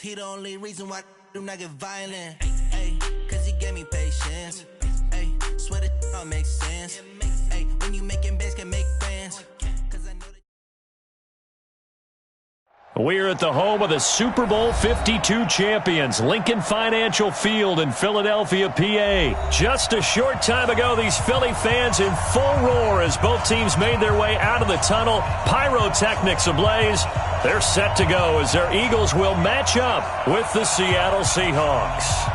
He the only reason why I do not get violent. Ay, cause he gave me patience. Ay, swear that all makes sense. Ay, when you making bands can make friends. Cause I know that. We're at the home of the Super Bowl 52 champions, Lincoln Financial Field in Philadelphia, PA. Just a short time ago, these Philly fans in full roar as both teams made their way out of the tunnel. Pyrotechnics ablaze. They're set to go as their Eagles will match up with the Seattle Seahawks.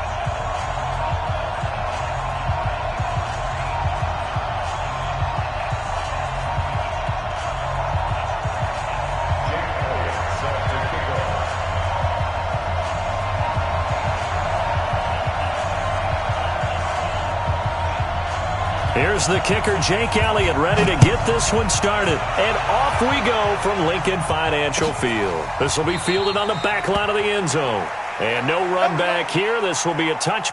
Here's the kicker, Jake Elliott, ready to get this one started. And off we go from Lincoln Financial Field. This will be fielded on the back line of the end zone. And no run back here. This will be a touch.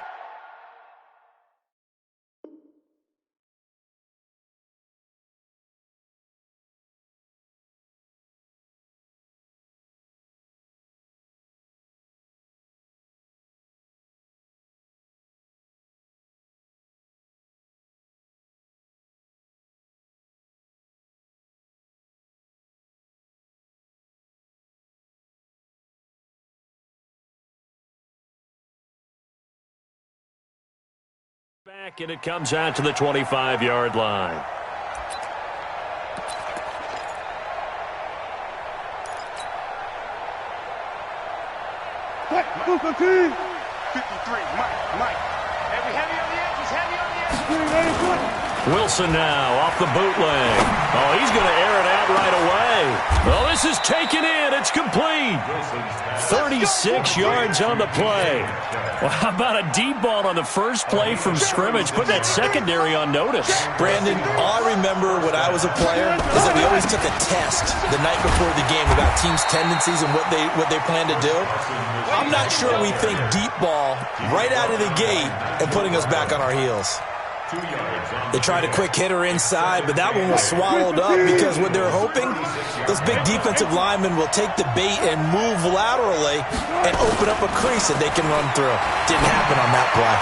Back, and it comes out to the 25-yard line. What? 53, Mike. Heavy on the edges, Wilson now off the bootleg. Oh, he's going to air it out right away. Oh, this is taken in. It's complete. 36 yards on the play. Well, how about a deep ball on the first play from scrimmage, putting that secondary on notice? Brandon, all I remember when I was a player is that we always took a test the night before the game about teams' tendencies and what they plan to do. I'm not sure we think deep ball right out of the gate and putting us back on our heels. They tried a quick hitter inside, but that one was swallowed up because what they're hoping, those big defensive linemen will take the bait and move laterally and open up a crease that they can run through. Didn't happen on that play.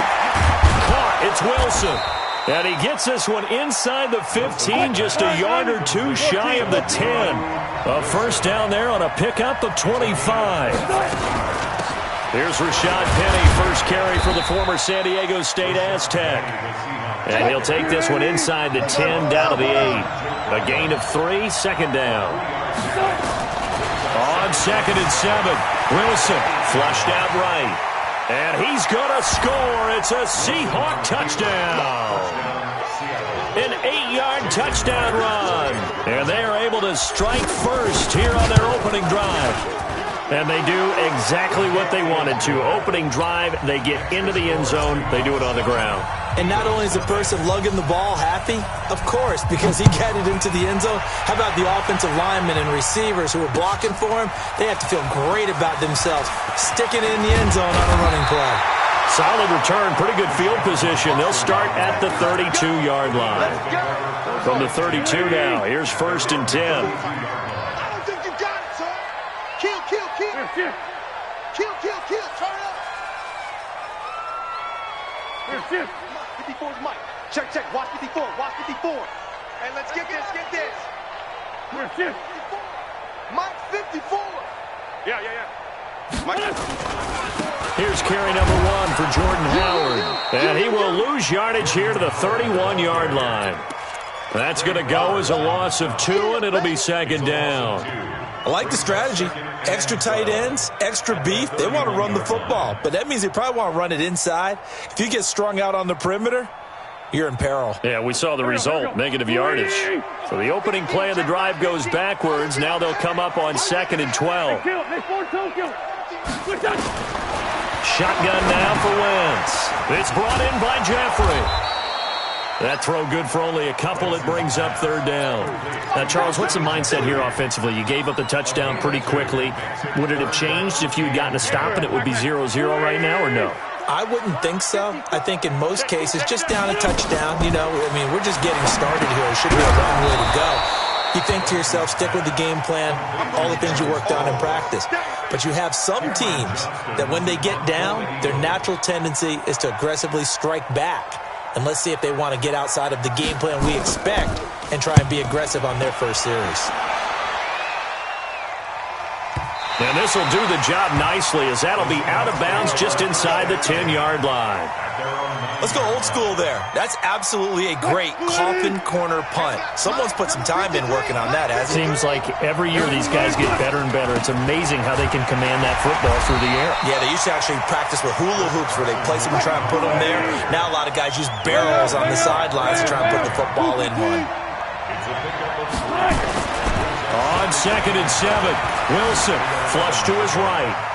Caught. It's Wilson. And he gets this one inside the 15, just a yard or two shy of the 10. A first down there on a pickup of 25. Here's Rashad Penny, first carry for the former San Diego State Aztec. And he'll take this one inside the 10, down to the 8. A gain of 3, second down. On 2nd and 7, Wilson flushed out right. And he's going to score. It's a Seahawk touchdown. An 8-yard touchdown run. And they are able to strike first here on their opening drive. And they do exactly what they wanted to. Opening drive, they get into the end zone. They do it on the ground. And not only is the person lugging the ball happy, of course, because he got it into the end zone. How about the offensive linemen and receivers who are blocking for him? They have to feel great about themselves, sticking it in the end zone on a running play. Solid return, pretty good field position. They'll start at the 32-yard line. From the 32 now, here's 1st and 10. I don't think you got it, sir. Kill. Kill. Turn up. Here's 54's Mike. Check. Watch 54. Hey, let's get this. Here's 54. Mike 54. Yeah. Mike. Here's carry number 1 for Jordan Howard. And he will lose yardage here to the 31-yard line. That's going to go as a loss of 2, and it'll be 2nd down. I like the strategy. Extra tight ends, extra beef. They want to run the football, but that means they probably want to run it inside. If you get strung out on the perimeter, you're in peril. Yeah, we saw the result, negative yardage. So the opening play of the drive goes backwards. Now they'll come up on 2nd and 12. Shotgun now for Wentz. It's brought in by Jeffrey. That throw good for only a couple. It brings up 3rd down. Now, Charles, what's the mindset here offensively? You gave up the touchdown pretty quickly. Would it have changed if you had gotten a stop and it would be 0-0 right now, or no? I wouldn't think so. I think in most cases, just down a touchdown, we're just getting started here. It should be a long way to go. You think to yourself, stick with the game plan, all the things you worked on in practice. But you have some teams that when they get down, their natural tendency is to aggressively strike back. And let's see if they want to get outside of the game plan we expect and try and be aggressive on their first series. And this will do the job nicely as that'll be out of bounds just inside the 10-yard line. Let's go old school there. That's absolutely a great coffin corner punt. Someone's put some time in working on that, hasn't it? Seems like every year these guys get better and better. It's amazing how they can command that football through the air. Yeah, they used to actually practice with hula hoops where they place them and try and put them there. Now a lot of guys use barrels on the sidelines to try and put the football in one. On 2nd and 7, Wilson flush to his right.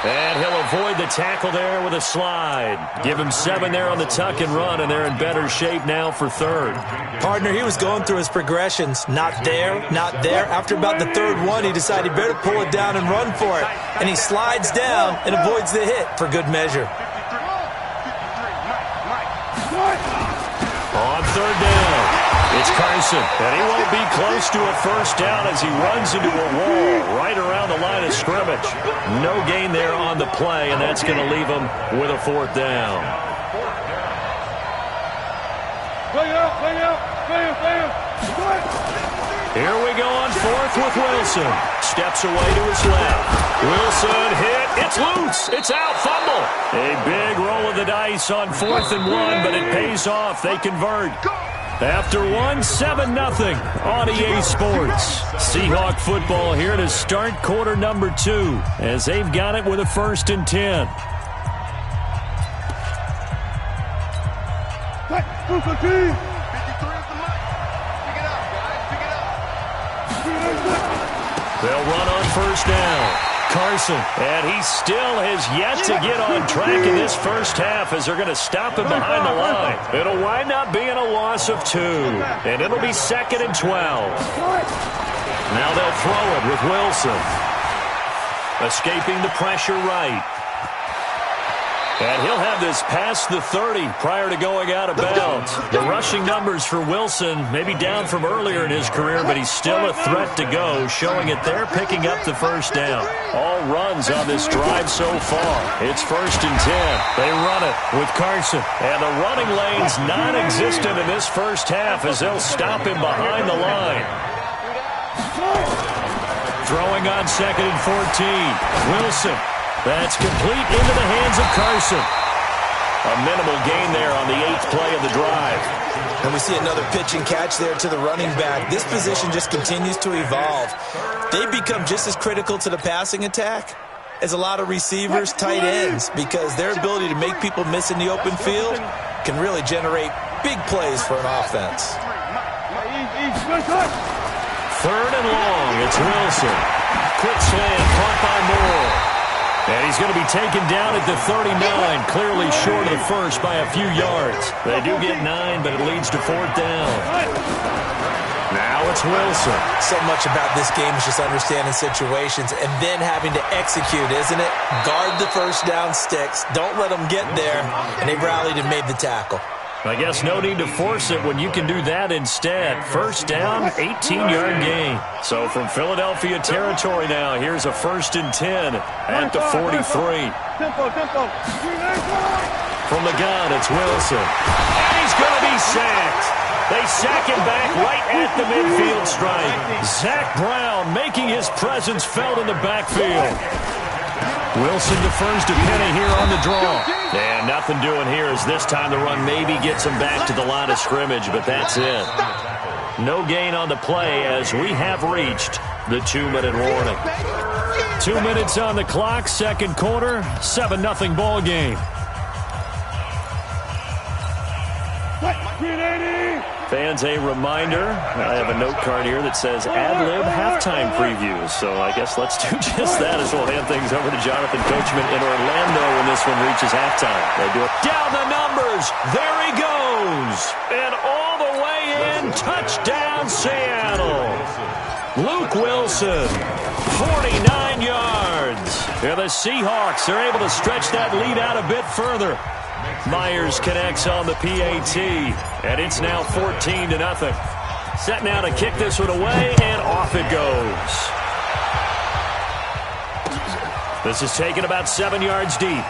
And he'll avoid the tackle there with a slide. Give him 7 there on the tuck and run, and they're in better shape now for 3rd. Partner, he was going through his progressions. Not there, not there. After about the 3rd one, he decided he better pull it down and run for it. And he slides down and avoids the hit for good measure. On 3rd down. It's Carson, and he won't be close to a first down as he runs into a wall right around the line of scrimmage. No gain there on the play, and that's going to leave him with a 4th down. Here we go on 4th with Wilson. Steps away to his left. Wilson hit. It's loose. It's out. Fumble. A big roll of the dice on 4th and 1, but it pays off. They convert. After 1, 7-0 on EA Sports. Seahawk football here to start quarter number 2 as they've got it with a 1st and 10. They'll run on 1st down. Carson, and he still has yet to get on track in this first half as they're going to stop him behind the line. It'll wind up being a loss of 2, and it'll be 2nd and 12. Now they'll throw it with Wilson. Escaping the pressure right. And he'll have this past the 30 prior to going out of bounds. The rushing numbers for Wilson may be down from earlier in his career, but he's still a threat to go, showing it they're picking up the first down. All runs on this drive so far. It's 1st and 10. They run it with Carson. And the running lane's non-existent in this first half as they'll stop him behind the line. Throwing on 2nd and 14. Wilson. That's complete into the hands of Carson. A minimal gain there on the 8th play of the drive. And we see another pitch and catch there to the running back. This position just continues to evolve. They become just as critical to the passing attack as a lot of receivers, tight ends, because their ability to make people miss in the open field can really generate big plays for an offense. 3rd and long. It's Wilson. Quick slant caught by Moore. And he's going to be taken down at the 39, clearly short of the first by a few yards. They do get 9, but it leads to 4th down. Now it's Wilson. So much about this game is just understanding situations and then having to execute, isn't it? Guard the first down sticks. Don't let them get there. And they rallied and made the tackle. I guess no need to force it when you can do that instead. First down, 18-yard gain. So from Philadelphia territory now, here's a 1st and 10 at the 43. From the gun, it's Wilson. And he's going to be sacked. They sack him back right at the midfield stripe. Zach Brown making his presence felt in the backfield. Wilson defers to Penny here on the draw. And nothing doing here as this time the run maybe gets him back to the line of scrimmage, but that's it. No gain on the play as we have reached the 2-minute warning. 2 minutes on the clock, 2nd quarter, 7-0 ball game. Fans, a reminder, I have a note card here that says ad-lib halftime previews. So I guess let's do just that as we'll hand things over to Jonathan Coachman in Orlando when this one reaches halftime. They do it down the numbers. There he goes. And all the way in, touchdown Seattle. Luke Wilson, 49 yards. Yeah, the Seahawks are able to stretch that lead out a bit further. Myers connects on the PAT, and it's now 14-0. Set now to kick this one away, and off it goes. This is taken about 7 yards deep.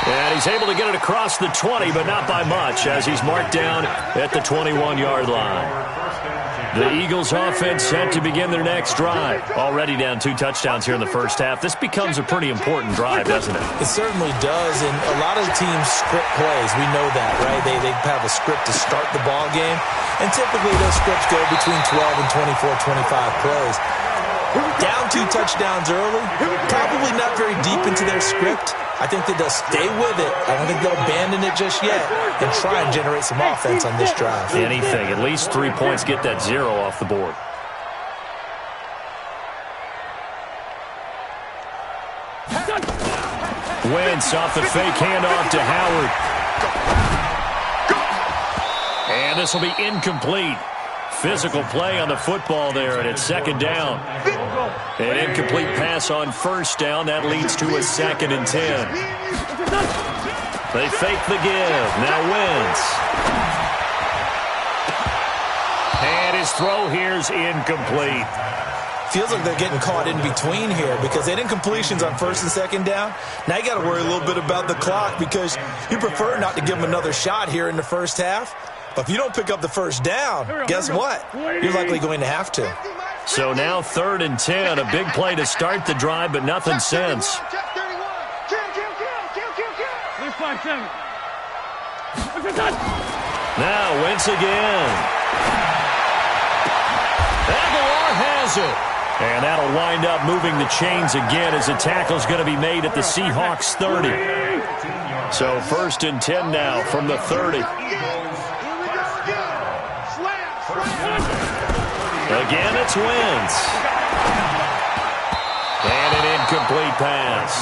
And he's able to get it across the 20, but not by much, as he's marked down at the 21-yard line. The Eagles offense set to begin their next drive. Already down 2 touchdowns here in the first half. This becomes a pretty important drive, doesn't it? It certainly does, and a lot of the teams script plays. We know that, right? They have a script to start the ball game, and typically those scripts go between 12 and 24, 25 plays. Down 2 touchdowns early, probably not very deep into their script. I think that they'll stay with it. I don't think they'll abandon it just yet and try and generate some offense on this drive. Anything. At least 3 points, get that 0 off the board. Wentz off the fake handoff to Howard. And this will be incomplete. Physical play on the football there, and it's second down. An incomplete pass on first down. That leads to a 2nd and 10. They fake the give. Now Wentz. And his throw here's incomplete. Feels like they're getting caught in between here because they didn't completions on 1st and 2nd down. Now you got to worry a little bit about the clock because you prefer not to give them another shot here in the first half. But if you don't pick up the first down, guess what? You're likely going to have to. So now 3rd and 10, a big play to start the drive, but nothing since. Now Wentz again. Aguilar has it. And that'll wind up moving the chains again as the tackle's going to be made at the Seahawks 30. So 1st and 10 now from the 30. Again, it's Wentz. And an incomplete pass.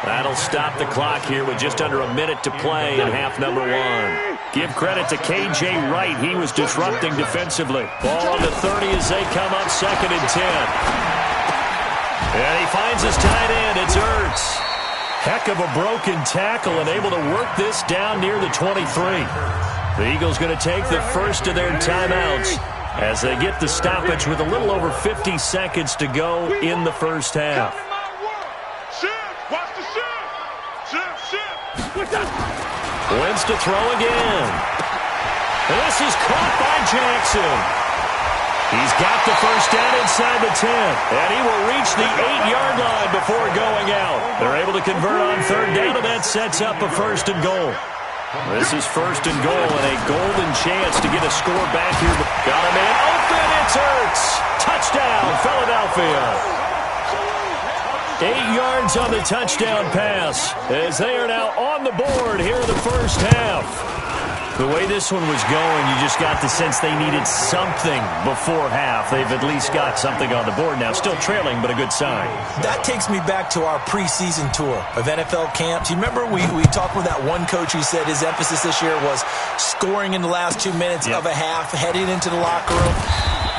That'll stop the clock here with just under a minute to play in half number 1. Give credit to K.J. Wright. He was disrupting defensively. Ball on the 30 as they come up 2nd and 10. And he finds his tight end. It's Ertz. Heck of a broken tackle and able to work this down near the 23. The Eagles going to take the first of their timeouts as they get the stoppage with a little over 50 seconds to go in the first half. Wentz to throw again. And this is caught by Jackson. He's got the first down inside the 10. And he will reach the 8-yard line before going out. They're able to convert on 3rd down, and that sets up a 1st and goal. This is 1st and goal and a golden chance to get a score back here. Got a man open. It's Ertz. Touchdown, Philadelphia. 8 yards on the touchdown pass as they are now on the board here in the first half. The way this one was going, you just got the sense they needed something before half. They've at least got something on the board now. Still trailing, but a good sign. That takes me back to our preseason tour of NFL camps. You remember we talked with that one coach who said his emphasis this year was scoring in the last 2 minutes of a half, heading into the locker room.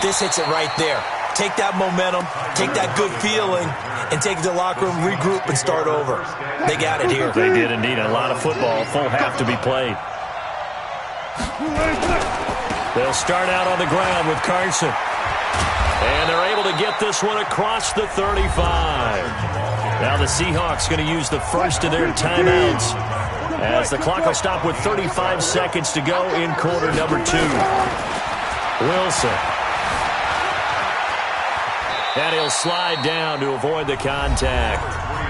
This hits it right there. Take that momentum, take that good feeling, and take it to the locker room, regroup, and start over. They got it here. They did indeed. A lot of football, full half to be played. They'll start out on the ground with Carson. And they're able to get this one across the 35. Now the Seahawks going to use the first of their timeouts as the clock will stop with 35 seconds to go in quarter number 2. Wilson. And he'll slide down to avoid the contact.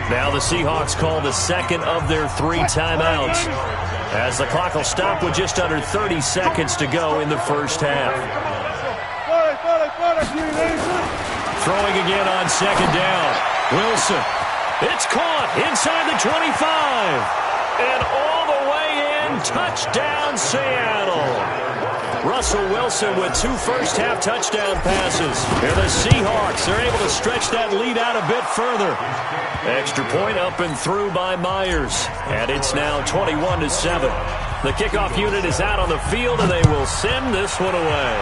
Now the Seahawks call the second of their 3 timeouts as the clock will stop with just under 30 seconds to go in the first half. Throwing again on 2nd down. Wilson. It's caught inside the 25. And all the way in. Touchdown, Seattle. Russell Wilson with 2 first-half touchdown passes. Here the Seahawks, they're able to stretch that lead out a bit further. Extra point up and through by Myers. And it's now 21-7. The kickoff unit is out on the field, and they will send this one away.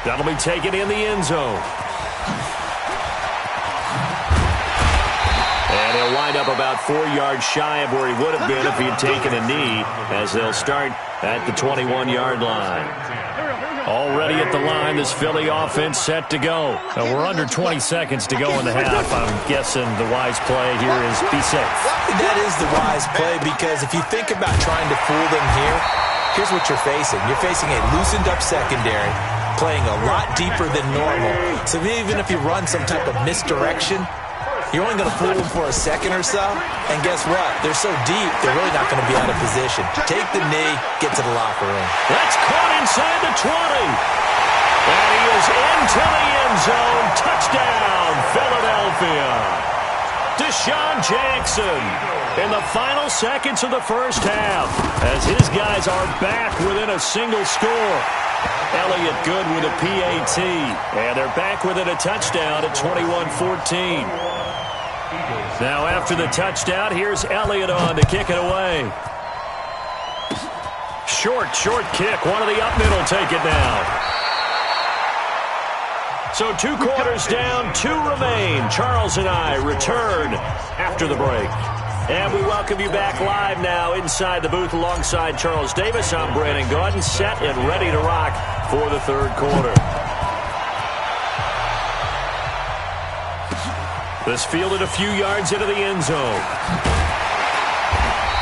That'll be taken in the end zone. And he'll wind up about 4 yards shy of where he would have been if he had taken a knee, as they'll start at the 21-yard line. Already at the line, this Philly offense set to go. Now, we're under 20 seconds to go in the half. I'm guessing the wise play here is be safe. That is the wise play, because if you think about trying to fool them here, here's what you're facing. You're facing a loosened-up secondary, playing a lot deeper than normal. So even if you run some type of misdirection, you're only going to fool them for a second or so. And guess what? They're so deep, they're really not going to be out of position. Take the knee, get to the locker room. That's caught inside the 20. And he is into the end zone. Touchdown, Philadelphia. Deshaun Jackson in the final seconds of the first half, as his guys are back within a single score. Elliott good with a PAT, and they're back within a touchdown at 21-14. Now after the touchdown, here's Elliott on to kick it away. Short kick. One of the up middle take it now. So 2 quarters down, 2 remain. Charles and I return after the break. And we welcome you back live now inside the booth alongside Charles Davis. I'm Brandon Gaudin, set and ready to rock for the third quarter. This fielded a few yards into the end zone.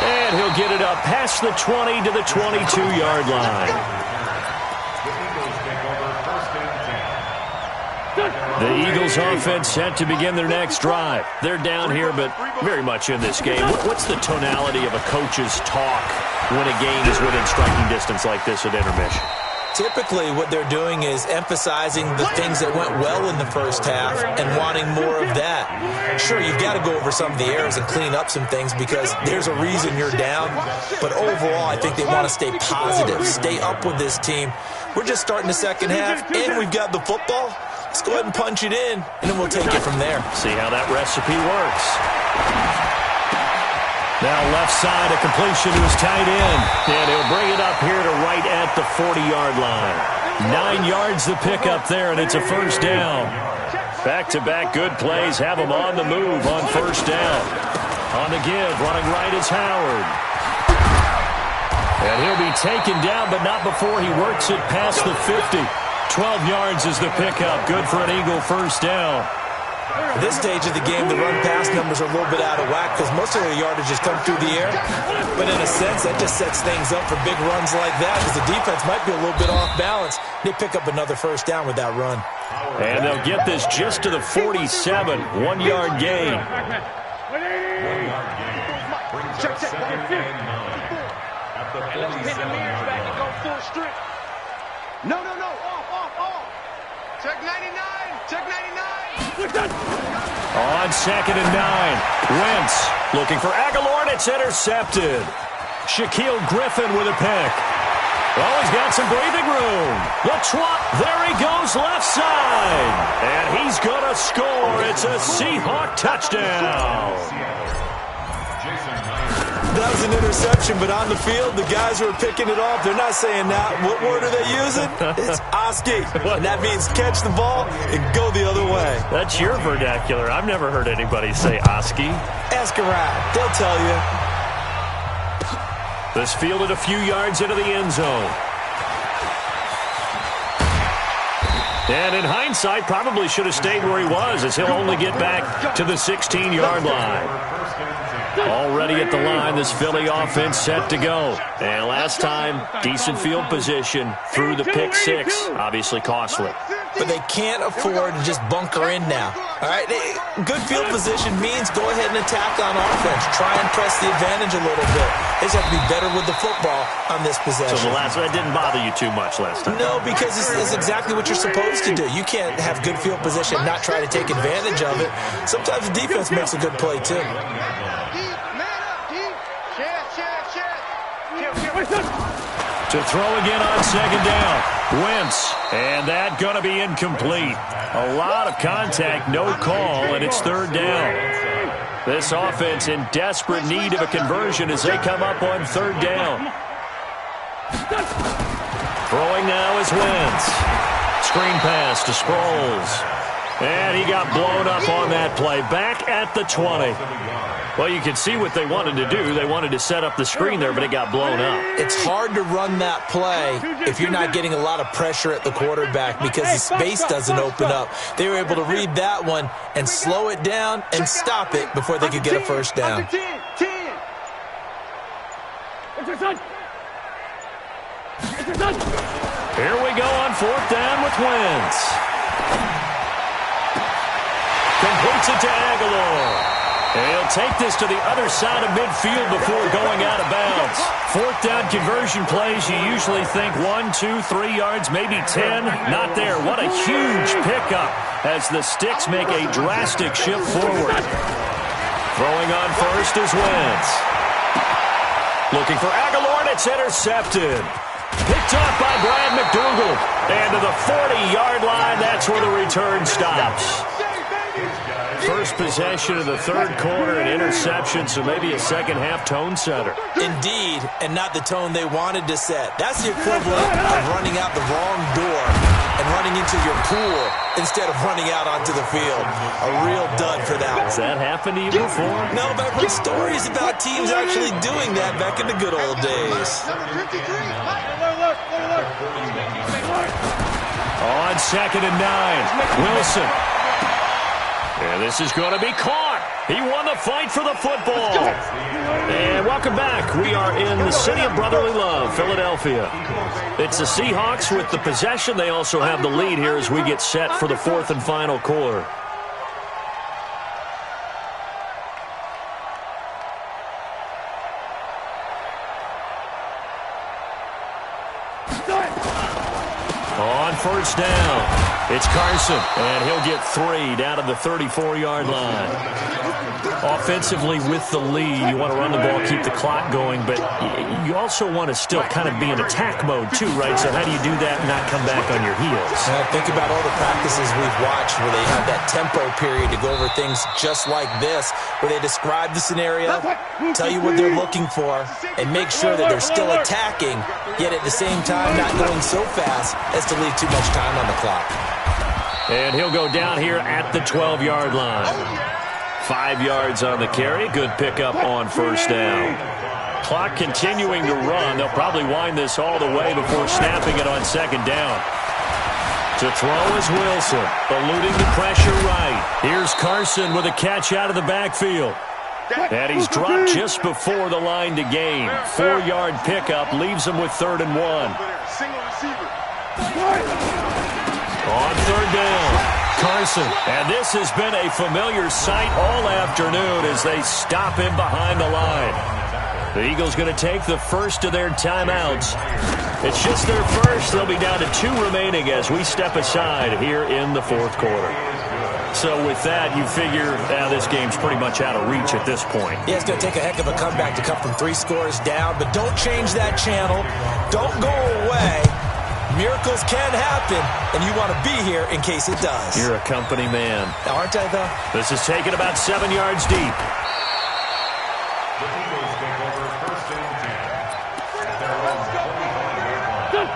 And he'll get it up past the 20 to the 22-yard line. The Eagles offense set to begin their next drive. They're down here, but very much in this game. What's the tonality of a coach's talk when a game is within striking distance like this at intermission? Typically, what they're doing is emphasizing the things that went well in the first half and wanting more of that. Sure, you've got to go over some of the errors and clean up some things because there's a reason you're down. But overall, I think they want to stay positive, stay up with this team. We're just starting the second half, and we've got the football. Let's go ahead and punch it in, and then we'll take it from there. See how that recipe works. Now left side, a completion to his tight end. And he'll bring it up here to right at the 40-yard line. 9 yards the pickup there, and it's a first down. Back-to-back good plays have him on the move on first down. On the give, running right is Howard. And he'll be taken down, but not before he works it past the 50. 12 yards is the pickup. Good for an Eagle first down. At this stage of the game, the run-pass numbers are a little bit out of whack because most of their yardage has come through the air. But in a sense, that just sets things up for big runs like that because the defense might be a little bit off balance. They pick up another first down with that run. And they'll get this just to the 47. 1-yard gain. Check. Let's pin the mirrors back and go full strip. No. Off. Check 99. On 2nd and 9. Wentz looking for Aguilar, and it's intercepted. Shaquille Griffin with a pick. Oh, he's got some breathing room. There he goes left side. And he's going to score. It's a Seahawk touchdown. That was an interception, but on the field, the guys who are picking it off, they're not saying that. What word are they using? It's Oski. And that means catch the ball and go the other way. That's your vernacular. I've never heard anybody say Oski. Ask around. They'll tell you. This fielded a few yards into the end zone. And in hindsight, probably should have stayed where he was, as he'll only get back to the 16-yard line. Already at the line, this Philly offense set to go. And last time, decent field position through the pick 6. Obviously costly. But they can't afford to just bunker in now. All right, good field position means go ahead and attack on offense. Try and press the advantage a little bit. They just have to be better with the football on this possession. So that didn't bother you too much last time? No, because this is exactly what you're supposed to do. You can't have good field position and not try to take advantage of it. Sometimes the defense makes a good play, too. To throw again on 2nd down. Wentz. And that going to be incomplete. A lot of contact, no call, and it's 3rd down. This offense in desperate need of a conversion as they come up on 3rd down. Throwing now is Wentz. Screen pass to Sproles. And he got blown up on that play. Back at the 20. Well, you can see what they wanted to do. They wanted to set up the screen there, but it got blown up. It's hard to run that play if you're not getting a lot of pressure at the quarterback because the space doesn't open up. They were able to read that one and slow it down and stop it before they could get a first down. Here we go on 4th down with Wentz. Completes it to Aguilar. And he'll take this to the other side of midfield before going out of bounds. 4th down conversion plays, you usually think 1, 2, 3 yards, maybe 10. Not there. What a huge pickup as the Sticks make a drastic shift forward. Throwing on first is Wentz. Looking for Aguilar, and it's intercepted. Picked off by Brad McDougal. And to the 40-yard line, that's where the return stops. First possession of the 3rd quarter, an interception, so maybe a second-half tone setter. Indeed, and not the tone they wanted to set. That's the equivalent of running out the wrong door and running into your pool instead of running out onto the field. A real dud for that one. Has that happened to you before? No, but I've heard stories about teams actually doing that back in the good old days. On 2nd and 9, Wilson. And this is going to be caught. He won the fight for the football. And welcome back. We are in the city of brotherly love, Philadelphia. It's the Seahawks with the possession. They also have the lead here as we get set for the 4th and final quarter. On 1st down. It's Carson, and he'll get 3 down to the 34-yard line. Offensively with the lead, you want to run the ball, keep the clock going, but you also want to still kind of be in attack mode too, right? So how do you do that and not come back on your heels? Think about all the practices we've watched where they have that tempo period to go over things just like this, where they describe the scenario, tell you what they're looking for, and make sure that they're still attacking, yet at the same time not going so fast as to leave too much time on the clock. And he'll go down here at the 12-yard line. 5 yards on the carry. Good pickup on 1st down. Clock continuing to run. They'll probably wind this all the way before snapping it on 2nd down. To throw is Wilson, eluding the pressure right. Here's Carson with a catch out of the backfield. And he's dropped just before the line to gain. 4-yard pickup leaves him with 3rd and 1. On 3rd down, Carson. And this has been a familiar sight all afternoon as they stop him behind the line. The Eagles going to take the first of their timeouts. It's just their first. They'll be down to 2 remaining as we step aside here in the 4th quarter. So with that, you figure this game's pretty much out of reach at this point. Yeah, it's going to take a heck of a comeback to come from 3 scores down, but don't change that channel. Don't go away. Miracles can happen, and you want to be here in case it does. You're a company man. Aren't I, though? This is taken about 7 yards deep.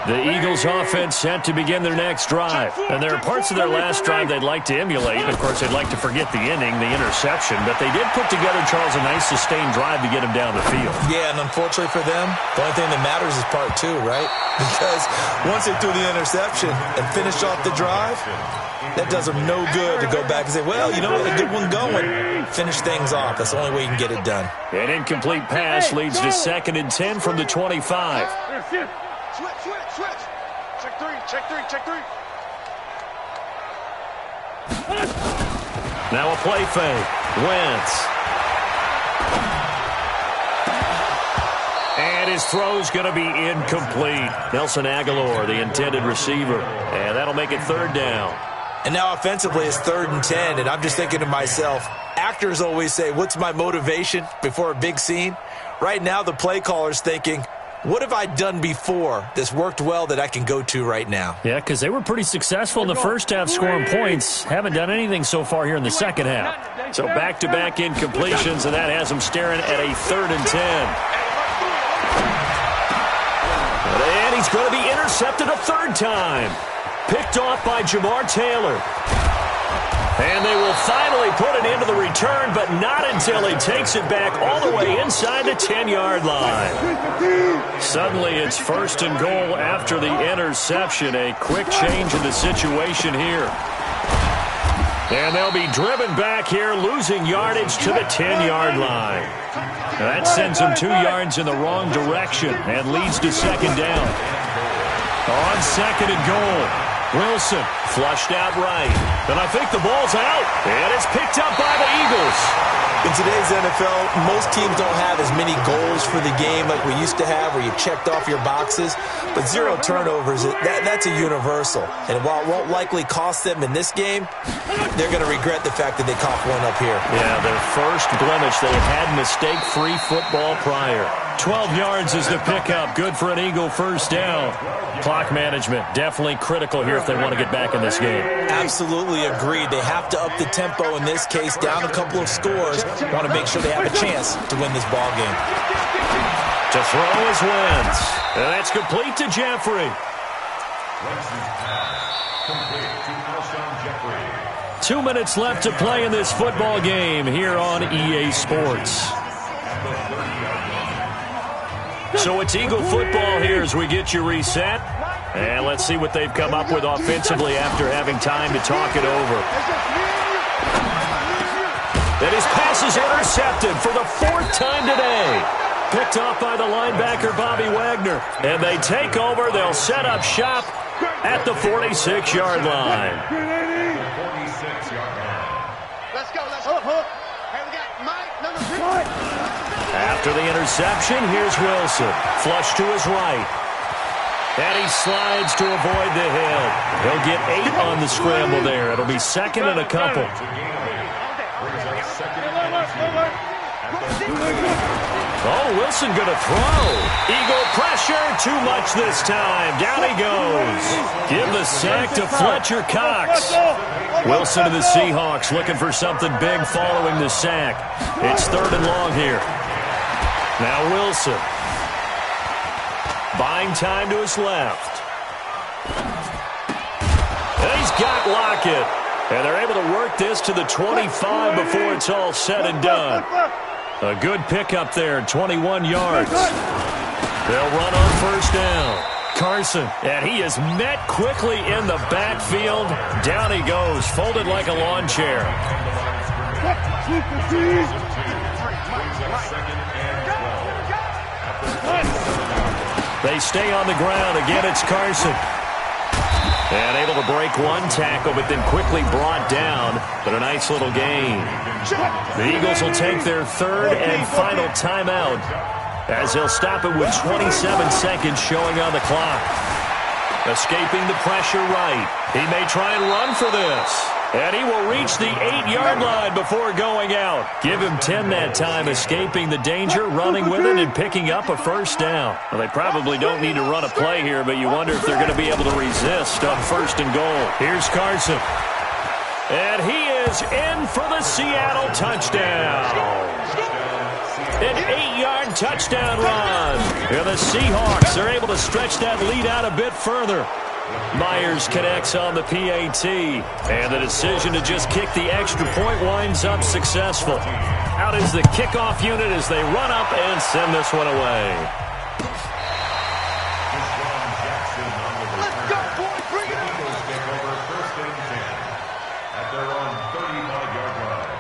The Eagles offense set to begin their next drive. And there are parts of their last drive they'd like to emulate. And of course, they'd like to forget the ending, the interception. But they did put together, Charles, a nice sustained drive to get him down the field. Yeah, and unfortunately for them, the only thing that matters is part 2, right? Because once they threw the interception and finished off the drive, that does them no good to go back and say, well, you know what, a good one going. Finish things off. That's the only way you can get it done. An incomplete pass leads to 2nd and 10 from the 25. Switch. Check three. Now a play fake. Wentz. And his throw's going to be incomplete. Nelson Aguilar, the intended receiver. And that'll make it 3rd down. And now offensively it's 3rd and 10, and I'm just thinking to myself, actors always say, what's my motivation before a big scene? Right now the play caller's thinking, what have I done before that's worked well that I can go to right now? Yeah, because they were pretty successful in the first half scoring points. Haven't done anything so far here in the second half. So back-to-back incompletions, and that has them staring at a 3rd and 10. And he's going to be intercepted a 3rd time. Picked off by Jamar Taylor. And they will finally put it into the return, but not until he takes it back all the way inside the 10-yard line. Suddenly it's 1st and goal after the interception. A quick change in the situation here. And they'll be driven back here, losing yardage to the 10-yard line. That sends them 2 yards in the wrong direction and leads to 2nd down. On 2nd and goal. Wilson flushed out right. And I think the ball's out. And it's picked up by the Eagles. In today's NFL, most teams don't have as many goals for the game like we used to have where you checked off your boxes. But 0 turnovers, that's a universal. And while it won't likely cost them in this game, they're going to regret the fact that they coughed one up here. Yeah, their first blemish. They had mistake-free football prior. 12 yards is the pickup. Good for an Eagle 1st down. Clock management definitely critical here if they want to get back in this game. Absolutely agreed. They have to up the tempo in this case, down a couple of scores. Want to make sure they have a chance to win this ball game. To throw is Wentz. And that's complete to Jeffrey. 2 minutes left to play in this football game here on EA Sports. So it's Eagle football here as we get you reset. And let's see what they've come up with offensively after having time to talk it over. And his pass is intercepted for the 4th time today. Picked off by the linebacker, Bobby Wagner. And they take over. They'll set up shop at the 46-yard line. Let's go. Hey, we got Mike, number 3. After the interception, here's Wilson. Flush to his right. And he slides to avoid the hit. He'll get 8 on the scramble there. It'll be 2nd and a couple. Oh, Wilson going to throw. Eagle pressure. Too much this time. Down he goes. Give the sack to Fletcher Cox. Wilson to the Seahawks looking for something big following the sack. It's 3rd and long here. Now Wilson. Buying time to his left. And he's got Lockett. And they're able to work this to the 25 before it's all said and done. A good pickup there, 21 yards. They'll run on 1st down. Carson, and he is met quickly in the backfield. Down he goes, folded like a lawn chair. They stay on the ground. Again, it's Carson. And able to break one tackle, but then quickly brought down. But a nice little gain. The Eagles will take their 3rd and final timeout as they'll stop it with 27 seconds showing on the clock. Escaping the pressure right. He may try and run for this. And he will reach the 8-yard line before going out. Give him 10 that time, escaping the danger, running with it, and picking up a 1st down. Well, they probably don't need to run a play here, but you wonder if they're going to be able to resist on 1st and goal. Here's Carson. And he is in for the Seattle touchdown. An 8-yard touchdown run. And the Seahawks are able to stretch that lead out a bit further. Myers connects on the PAT, and the decision to just kick the extra point winds up successful. Out is the kickoff unit as they run up and send this one away. Let's go, boys. Bring it on. Take over 1st and 10 at their own 35-yard line.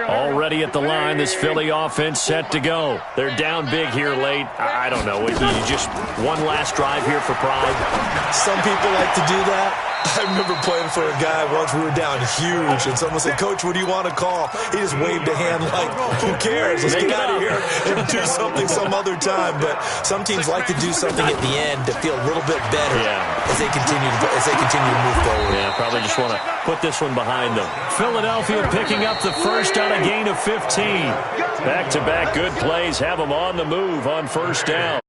Already at the line, this Philly offense set to go. They're down big here late. I don't know. You just one last drive here for pride. Some people like to do that. I remember playing for a guy once. We were down huge, and someone said, "Coach, what do you want to call?" He just waved a hand like, "Who cares? Let's get out of here and do something some other time." But some teams like to do something at the end to feel a little bit better as they continue to move forward. Yeah, probably just want to put this one behind them. Philadelphia picking up the 1st on a gain of 15. Back-to-back good plays have them on the move on 1st down.